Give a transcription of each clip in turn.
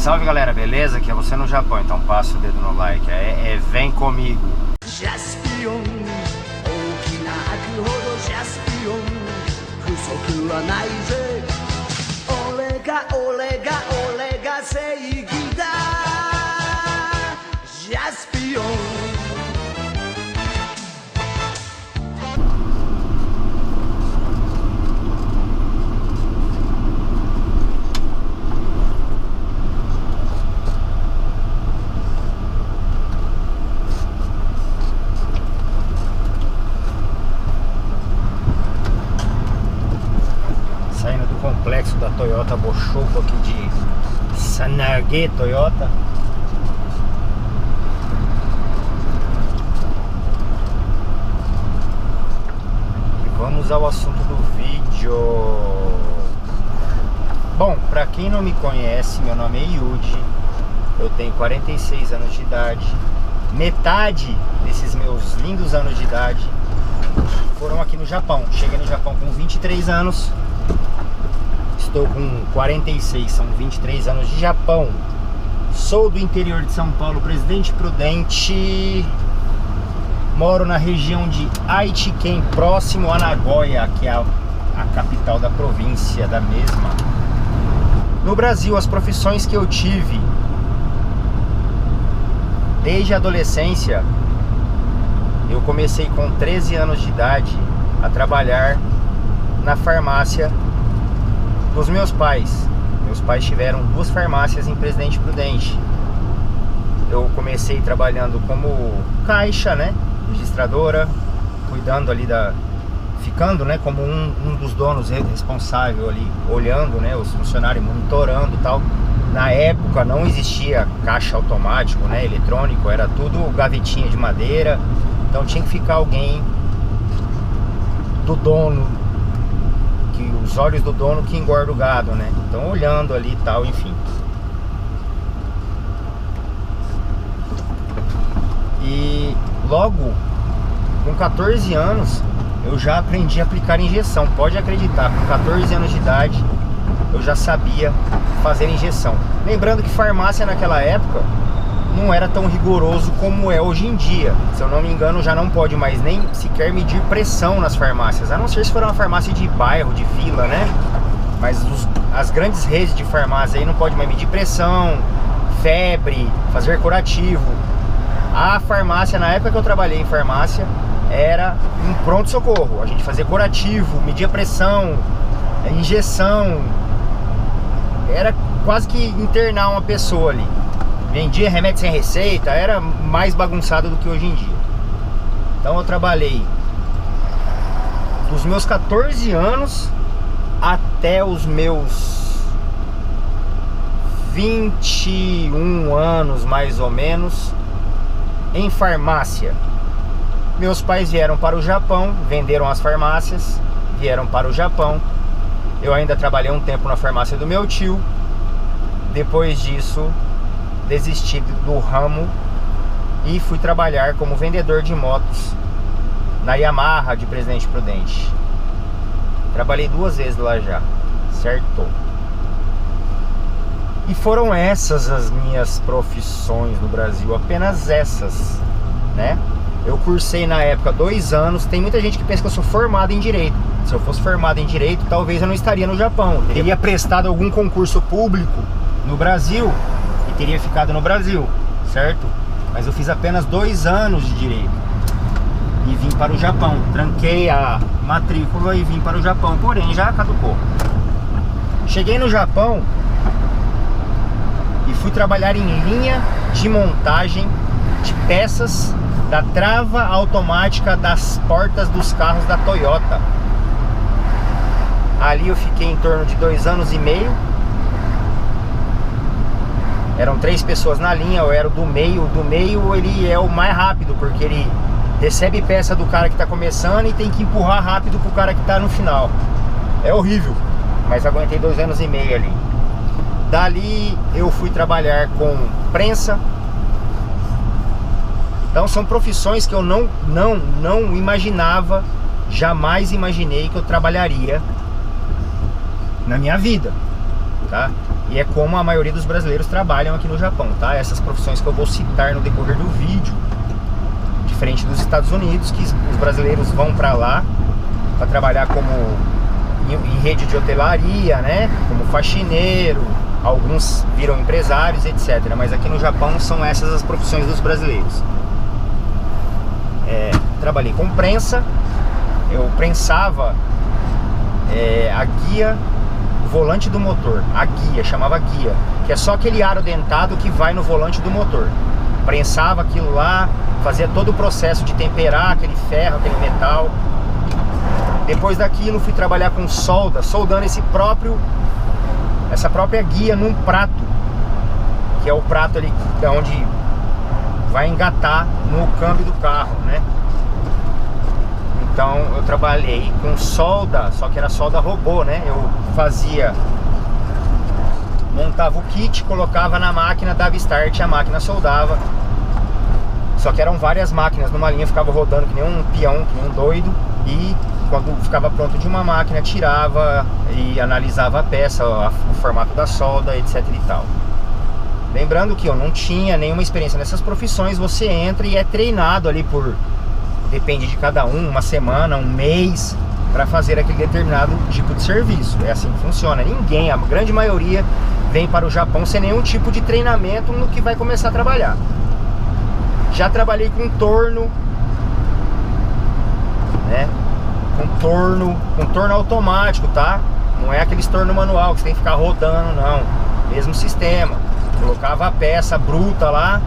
Salve galera, beleza? Aqui é você no Japão, então passa o dedo no like, vem comigo. Jaspion, okina aku hodo Jaspion, fusoku wa nai ze. Ore ga seiki da. Jaspion. Complexo da Toyota Boshoko aqui de Sanage Toyota. E vamos ao assunto do vídeo. Bom, pra quem não me conhece, meu nome é Yuji, eu tenho 46 anos de idade. Metade desses meus lindos anos de idade foram aqui no Japão. Cheguei no Japão com 23 anos. Estou com 46, são 23 anos de Japão. Sou do interior de São Paulo, Presidente Prudente. Moro na região de Aichiken, próximo a Nagoya, que é a capital da província da mesma. No Brasil, as profissões que eu tive desde a adolescência, eu comecei com 13 anos de idade a trabalhar na farmácia dos meus pais. Meus pais tiveram 2 farmácias em Presidente Prudente. Eu comecei trabalhando como caixa, né, registradora, cuidando ali ficando, né, como um dos donos responsável ali, olhando, né, os funcionários, monitorando e tal. Na época não existia caixa automático, né, eletrônico, era tudo gavetinha de madeira. Então tinha que ficar alguém do dono, os olhos do dono que engorda o gado, né? Então olhando ali e tal, enfim. E logo com 14 anos eu já aprendi a aplicar injeção. Pode acreditar, com 14 anos de idade eu já sabia fazer injeção. Lembrando que farmácia naquela época não era tão rigoroso como é hoje em dia. Se eu não me engano, já não pode mais nem sequer medir pressão nas farmácias, a não ser se for uma farmácia de bairro, de vila, né? Mas as grandes redes de farmácia aí não pode mais medir pressão, febre, fazer curativo. A farmácia, na época que eu trabalhei em farmácia, era um pronto-socorro. A gente fazia curativo, media pressão, injeção. Era quase que internar uma pessoa ali. Vendia remédio sem receita, era mais bagunçado do que hoje em dia. Então eu trabalhei dos meus 14 anos até os meus 21 anos, mais ou menos, em farmácia. Meus pais vieram para o Japão, venderam as farmácias, vieram para o Japão. Eu ainda trabalhei um tempo na farmácia do meu tio. Depois disso, desisti do ramo e fui trabalhar como vendedor de motos na Yamaha de Presidente Prudente. Trabalhei 2 vezes lá já, certo? E foram essas as minhas profissões no Brasil, apenas essas, né? Eu cursei na época 2 anos. Tem muita gente que pensa que eu sou formado em Direito. Se eu fosse formado em Direito, talvez eu não estaria no Japão. Eu teria prestado algum concurso público no Brasil e teria ficado no Brasil, certo? Mas eu fiz apenas 2 anos de Direito e vim para o Japão. Tranquei a matrícula e vim para o Japão, porém já caducou. Cheguei no Japão e fui trabalhar em linha de montagem de peças da trava automática das portas dos carros da Toyota. Ali eu fiquei em torno de 2 anos e meio. Eram 3 pessoas na linha, eu era o do meio. O do meio ele é o mais rápido, porque ele recebe peça do cara que está começando e tem que empurrar rápido pro cara que está no final. É horrível, mas aguentei 2 anos e meio ali. Dali eu fui trabalhar com prensa. Então são profissões que eu não imaginava, jamais imaginei que eu trabalharia na minha vida, tá? E é como a maioria dos brasileiros trabalham aqui no Japão, tá? Essas profissões que eu vou citar no decorrer do vídeo. Diferente dos Estados Unidos, que os brasileiros vão para lá para trabalhar como em rede de hotelaria, né? Como faxineiro, alguns viram empresários, etc. Mas aqui no Japão são essas as profissões dos brasileiros. Trabalhei com prensa, eu prensava a guia, o volante do motor, a guia, chamava guia, que é só aquele aro dentado que vai no volante do motor. Prensava aquilo lá, fazia todo o processo de temperar aquele ferro, aquele metal. Depois daquilo fui trabalhar com solda, soldando essa própria guia num prato, que é o prato ali onde vai engatar no câmbio do carro, né? Então eu trabalhei com solda, só que era solda robô, né? Eu montava o kit, colocava na máquina, dava start, a máquina soldava. Só que eram várias máquinas numa linha, ficava rodando que nem um peão, que nem um doido. E quando ficava pronto de uma máquina, tirava e analisava a peça, o formato da solda, etc e tal. Lembrando que eu não tinha nenhuma experiência nessas profissões. Você entra e é treinado ali por... Depende de cada um, uma semana, um mês, para fazer aquele determinado tipo de serviço. É assim que funciona. Ninguém, a grande maioria, vem para o Japão sem nenhum tipo de treinamento no que vai começar a trabalhar. Já trabalhei com torno, né? Com torno automático, tá? Não é aquele torno manual que você tem que ficar rodando, não. Mesmo sistema. Colocava a peça bruta lá,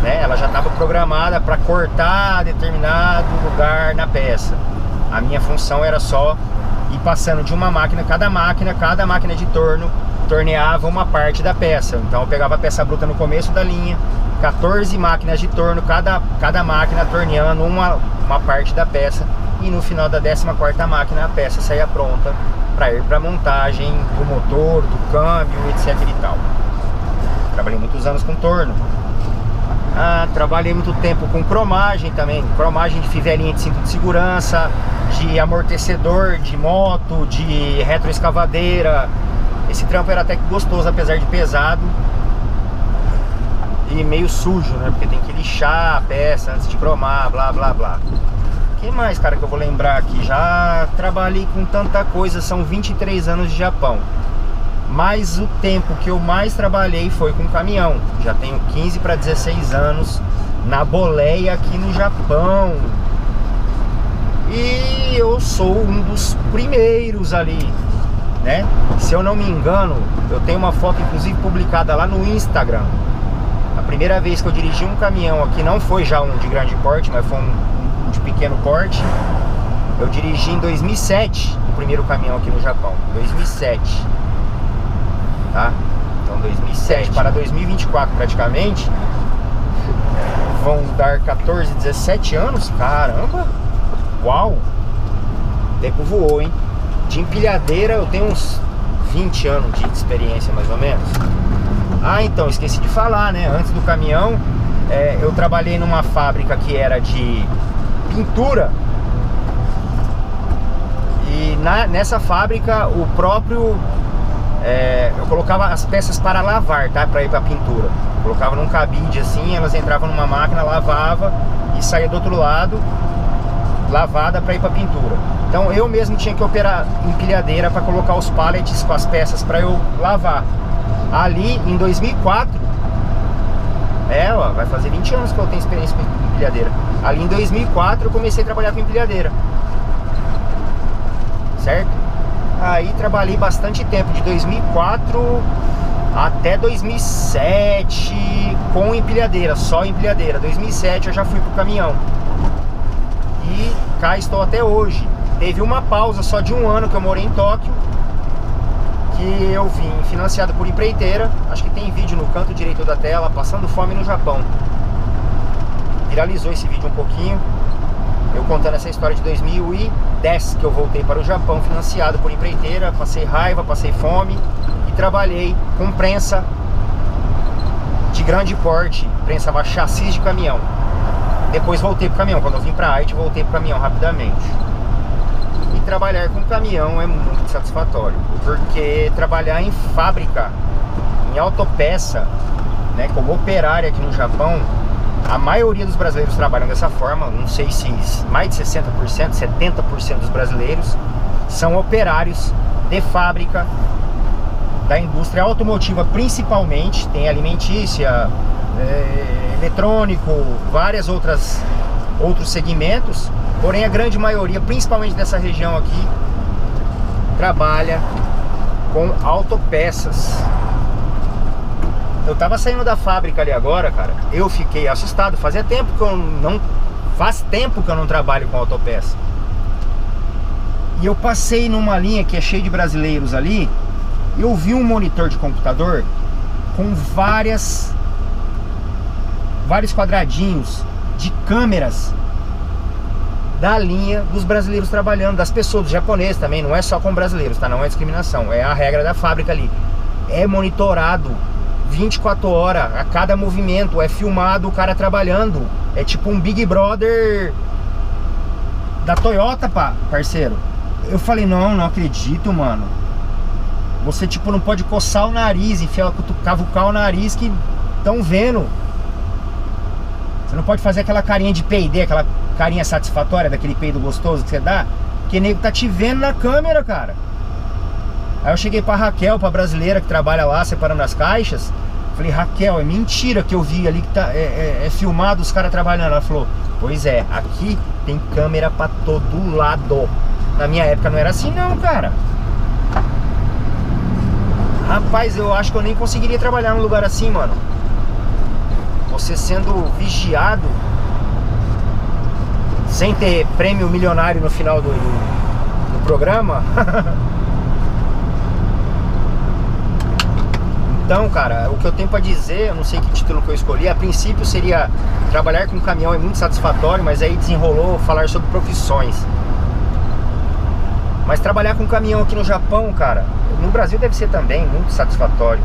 né? Ela já estava programada para cortar determinado lugar na peça. A minha função era só ir passando de uma máquina, cada máquina de torno torneava uma parte da peça. Então eu pegava a peça bruta no começo da linha, 14 máquinas de torno, cada máquina torneando uma parte da peça, e no final da 14ª máquina a peça saía pronta para ir para montagem do motor, do câmbio, etc e tal. Trabalhei muitos anos com torno. Trabalhei muito tempo com cromagem também, cromagem de fivelinha de cinto de segurança, de amortecedor de moto, de retroescavadeira. Esse trampo era até que gostoso, apesar de pesado e meio sujo, né? Porque tem que lixar a peça antes de cromar, blá blá blá. O que mais, cara, que eu vou lembrar aqui? Já trabalhei com tanta coisa, são 23 anos de Japão. Mas o tempo que eu mais trabalhei foi com caminhão. Já tenho 15 para 16 anos na boleia aqui no Japão. E eu sou um dos primeiros ali, né? Se eu não me engano, eu tenho uma foto inclusive publicada lá no Instagram. A primeira vez que eu dirigi um caminhão aqui, não foi já um de grande porte, mas foi um de pequeno porte. Eu dirigi em 2007 o primeiro caminhão aqui no Japão, 2007. Tá? Então 2007 para 2024 praticamente vão dar 14, 17 anos. Caramba! Uau! O tempo voou, hein? De empilhadeira eu tenho uns 20 anos de experiência mais ou menos. Então, esqueci de falar, né? Antes do caminhão, eu trabalhei numa fábrica que era de pintura. E nessa fábrica o próprio... eu colocava as peças para lavar, tá? Para ir para pintura. Colocava num cabide assim, elas entravam numa máquina, lavava e saía do outro lado, lavada para ir para pintura. Então eu mesmo tinha que operar empilhadeira para colocar os pallets com as peças para eu lavar. Ali em 2004, vai fazer 20 anos que eu tenho experiência com empilhadeira. Ali em 2004 eu comecei a trabalhar com empilhadeira, certo? Aí trabalhei bastante tempo, de 2004 até 2007 com empilhadeira, só empilhadeira. 2007 eu já fui pro caminhão e cá estou até hoje. Teve uma pausa só de um ano que eu morei em Tóquio, que eu vim financiado por empreiteira. Acho que tem vídeo no canto direito da tela, passando fome no Japão. Viralizou esse vídeo um pouquinho, eu contando essa história de 2010, que eu voltei para o Japão financiado por empreiteira. Passei raiva, passei fome e trabalhei com prensa de grande porte, prensava chassis de caminhão. Depois voltei para o caminhão, quando eu vim para a Haiti voltei para o caminhão rapidamente. E trabalhar com caminhão é muito satisfatório, porque trabalhar em fábrica, em autopeça, né, como operário aqui no Japão, a maioria dos brasileiros trabalham dessa forma. Não sei se mais de 60%, 70% dos brasileiros são operários de fábrica da indústria automotiva, principalmente. Tem alimentícia, eletrônico, várias outros segmentos. Porém a grande maioria, principalmente dessa região aqui, trabalha com autopeças. Eu tava saindo da fábrica ali agora, cara. Eu fiquei assustado. Faz tempo que eu não trabalho com autopeça. E eu passei numa linha que é cheia de brasileiros ali. E eu vi um monitor de computador com vários quadradinhos de câmeras da linha dos brasileiros trabalhando, das pessoas, dos japoneses também. Não é só com brasileiros, tá? Não é discriminação. É a regra da fábrica ali. É monitorado 24 horas, a cada movimento, é filmado o cara trabalhando. É tipo um Big Brother da Toyota, parceiro. Eu falei, não acredito, mano. Você tipo não pode coçar o nariz, cavucar o nariz que estão vendo. Você não pode fazer aquela carinha de peidê, aquela carinha satisfatória daquele peido gostoso que você dá, porque o nego tá te vendo na câmera, cara. Aí eu cheguei pra Raquel, pra brasileira que trabalha lá separando as caixas. Falei, Raquel, é mentira que eu vi ali que tá, é filmado os caras trabalhando. Ela falou, pois é, aqui tem câmera pra todo lado. Na minha época não era assim não, cara. Rapaz, eu acho que eu nem conseguiria trabalhar num lugar assim, mano. Você sendo vigiado, sem ter prêmio milionário no final do programa. Então, cara, o que eu tenho pra dizer, eu não sei que título que eu escolhi. A princípio seria trabalhar com caminhão é muito satisfatório, mas aí desenrolou falar sobre profissões. Mas trabalhar com caminhão aqui no Japão, cara, no Brasil deve ser também muito satisfatório.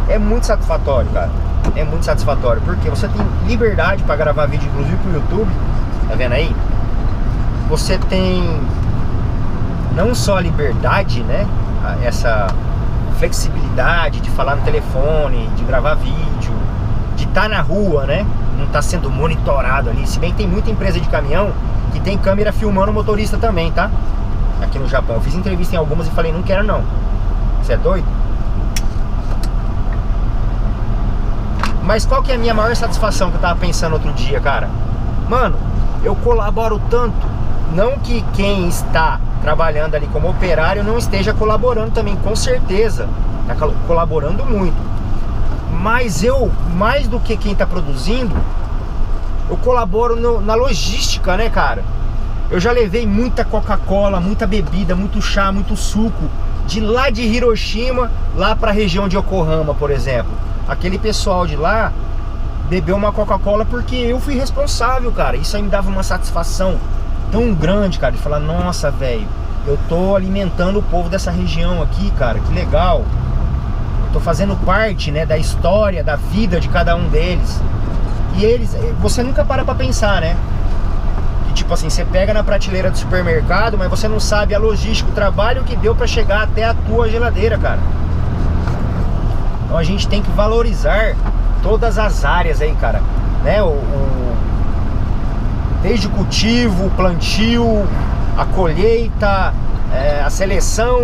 É muito satisfatório, cara. É muito satisfatório, porque você tem liberdade pra gravar vídeo, inclusive pro YouTube. Tá vendo aí? Você tem não só a liberdade, né? Essa flexibilidade de falar no telefone, de gravar vídeo, de estar na rua, né? Não tá sendo monitorado ali. Se bem que tem muita empresa de caminhão que tem câmera filmando o motorista também, tá? Aqui no Japão. Eu fiz entrevista em algumas e falei, não quero não. Você é doido? Mas qual que é a minha maior satisfação que eu tava pensando outro dia, cara? Mano, eu colaboro tanto. Não que quem está trabalhando ali como operário não esteja colaborando também, com certeza. Tá colaborando muito. Mas eu, mais do que quem tá produzindo, eu colaboro na logística, né, cara? Eu já levei muita Coca-Cola, muita bebida, muito chá, muito suco de lá de Hiroshima, lá pra região de Yokohama, por exemplo. Aquele pessoal de lá bebeu uma Coca-Cola porque eu fui responsável, cara. Isso aí me dava uma satisfação tão grande, cara, de falar, nossa, velho, eu tô alimentando o povo dessa região aqui, cara, que legal. Eu tô fazendo parte, né, da história, da vida de cada um deles. E eles, você nunca para pra pensar, né? Que tipo assim, você pega na prateleira do supermercado, mas você não sabe a logística, o trabalho que deu pra chegar até a tua geladeira, cara. Então a gente tem que valorizar todas as áreas aí, cara, né? Desde o cultivo, o plantio, a colheita, a seleção,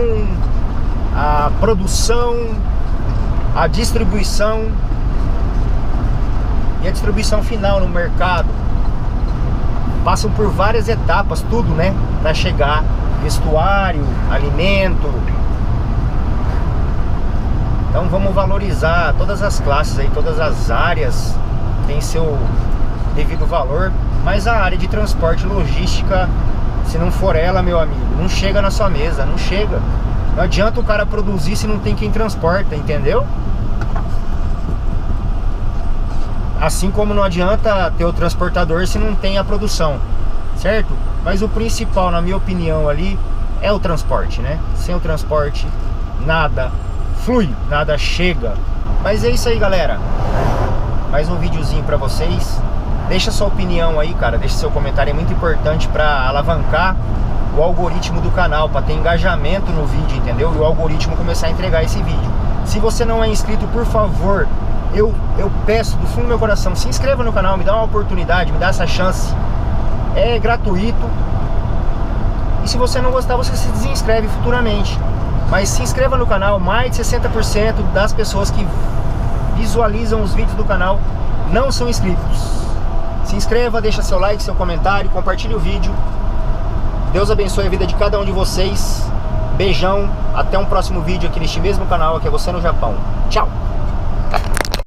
a produção, a distribuição e a distribuição final no mercado. Passam por várias etapas, tudo, né? Para chegar vestuário, alimento. Então vamos valorizar todas as classes aí, todas as áreas têm seu devido valor. Mas a área de transporte e logística, se não for ela, meu amigo, não chega na sua mesa, não chega. Não adianta o cara produzir se não tem quem transporta, entendeu? Assim como não adianta ter o transportador se não tem a produção, certo? Mas o principal, na minha opinião ali, é o transporte, né? Sem o transporte, nada flui, nada chega. Mas é isso aí, galera. Mais um videozinho pra vocês. Deixa sua opinião aí, cara. Deixa seu comentário, é muito importante pra alavancar o algoritmo do canal, para ter engajamento no vídeo, entendeu? E o algoritmo começar a entregar esse vídeo. Se você não é inscrito, por favor, eu peço do fundo do meu coração, se inscreva no canal, me dá uma oportunidade, me dá essa chance. É gratuito. E se você não gostar, você se desinscreve futuramente. Mas se inscreva no canal. Mais de 60% das pessoas que visualizam os vídeos do canal não são inscritos. Se inscreva, deixa seu like, seu comentário, compartilhe o vídeo. Deus abençoe a vida de cada um de vocês. Beijão, até um próximo vídeo aqui neste mesmo canal, que é Você no Japão. Tchau!